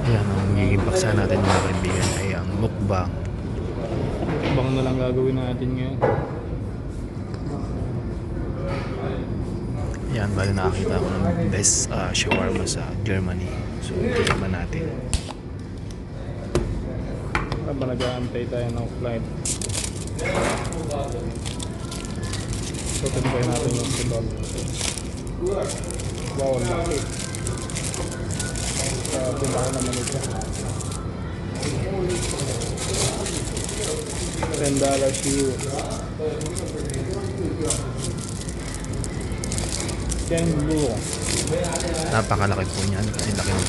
Ayan, ang magiging paksa natin mga kaibigan ay ang mukbang. Mukbang na lang gagawin natin ngayon. Ayan, bali nakakita ko ng best shawarma sa Germany. So, tignan natin. Habang nag-aantay tayo ng flight. So, tinpay natin yung kebab. Wow, laki. Pinaka naman ito. $10 euro. 10 euro. Napakalaki po niyan kasi laki ng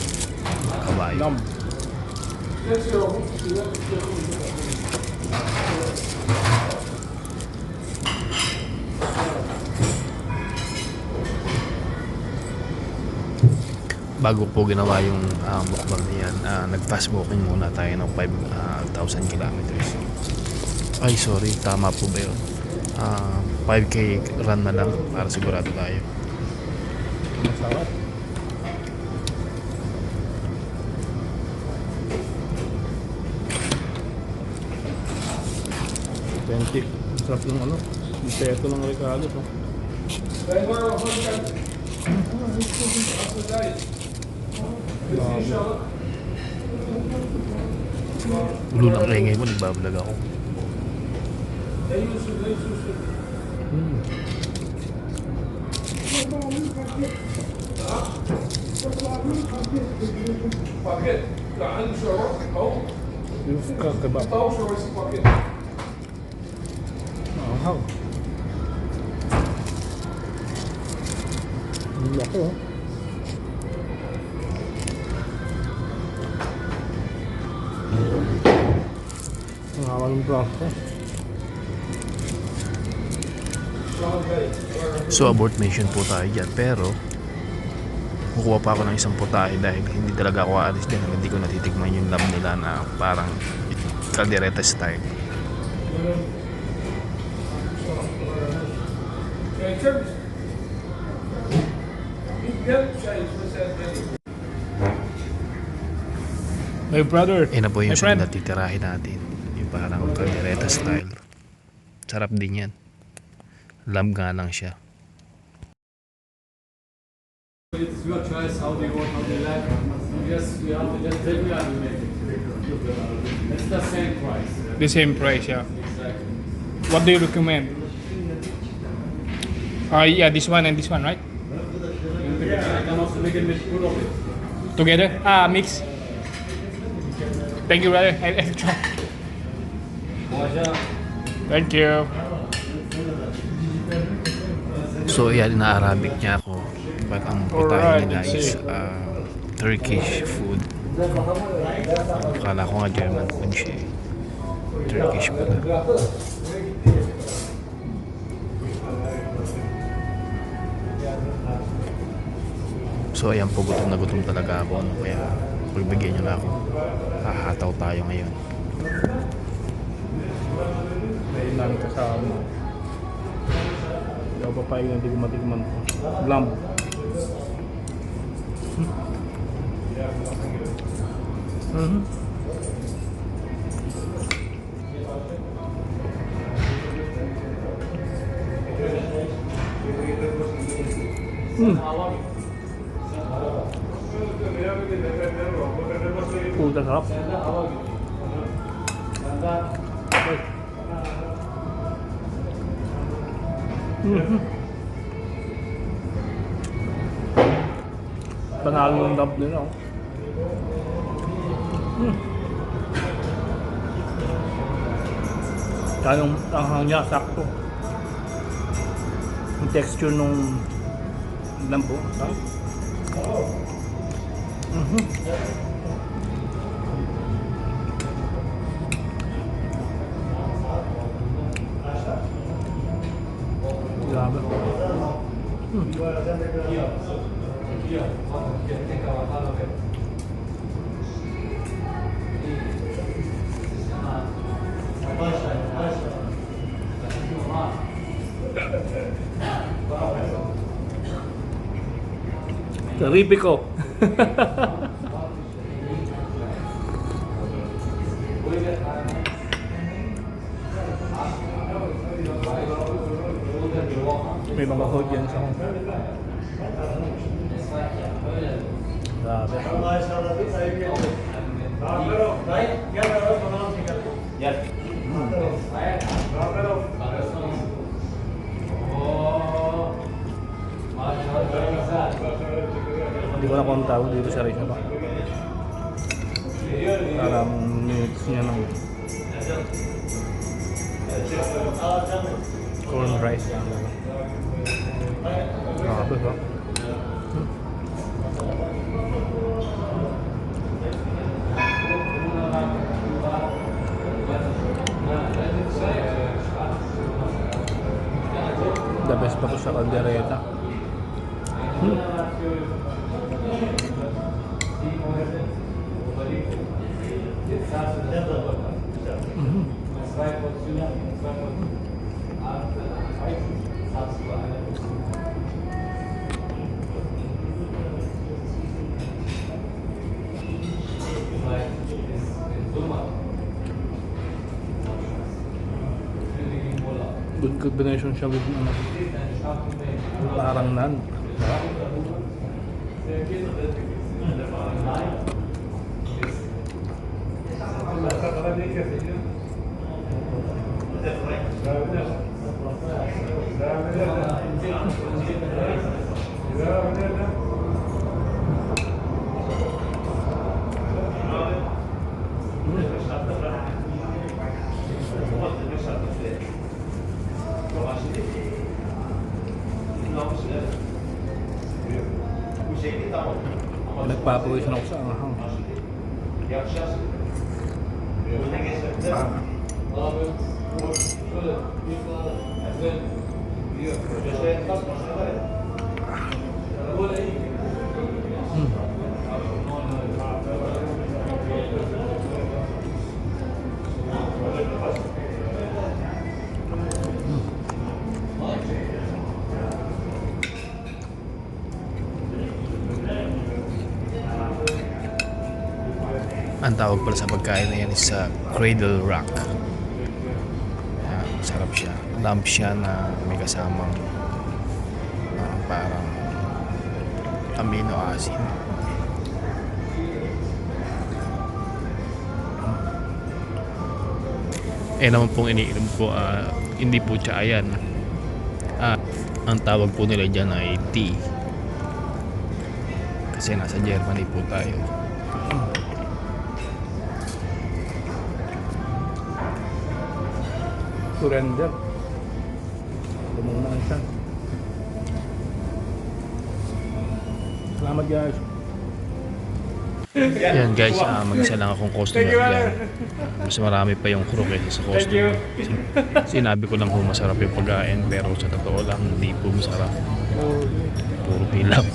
kabayo. Lamb. Bago po ginawa yung mukbang niyan, nag-fast walking muna tayo ng 5,000 kilometers. Ay, sorry, tama po ba yun? 5K run na lang para sigurado tayo. Masarap. Authentic. Sarap ng ano. Yung peto ng Ricardo to. Ulo ng rengay mo, nagbablog ako. Yung kebab. Wow. Ang laki oh. Ang hawa ng braso. So abort mission po tayo dyan, pero kukuha pa ako ng isang putahe dahil hindi talaga ako aalis dyan hanggang hindi ko natitikman yung lamb nila na parang caldereta style. My brother. Eh na po yung My friend. sunod na titirahin natin, yung parang caldereta style. Sarap din yan. Lamb nga lang siya. It's your choice how do you want, how do you like. Yes, we have to just tell you and make it. It's the same price. The same price, yeah. Exactly. What do you recommend? Yeah, this one and this one, right? I can also make it with two of it. Together? Mix. Thank you, brother. I'll try. Thank you. So yan, ina-Arabic niya ako. But ang putahe nila is Turkish food. Akala ko nga German food siya eh. Turkish pala. So ayan po, gutom na gutom talaga ako. Kaya pagbigyan nyo na ako. Hahataw tayo ngayon. Dahil namin kasama. Hindi ako papayag na hindi ko matikman po. Lamb. Puta sarap. Panalo yung lamb nila oh. Kaya yung tanghang niya, sakto. Yung texture nung lambo, ha? Grabe. Terrifico. audience ako. Grabe. Hindi ko na kung anong tawag dito sa rice na ba. Parang minutes niya ng corn rice. Grabe ba? The best pa to sa kaldereta. Good combination siya with ano, parang nan. Nagpapawisan ako sa anghang. Ang tawag pala sa pagkain na yan is Cradle Rock. Sarap siya. Lamp siya na may kasamang parang amino acid. Naman pong iniinom ko, hindi po tsayan. Ang tawag po nila dyan ay tea. Kasi nasa Germany po tayo. Surrender. Lumunaan siya. Salamat guys. Yan guys, mag-isa lang akong customer dyan. Mas marami pa yung crew kaysa sa customer. Sinabi ko lang kung masarap yung pagkain, pero sa totoo lang hindi po masarap. Puro pilap.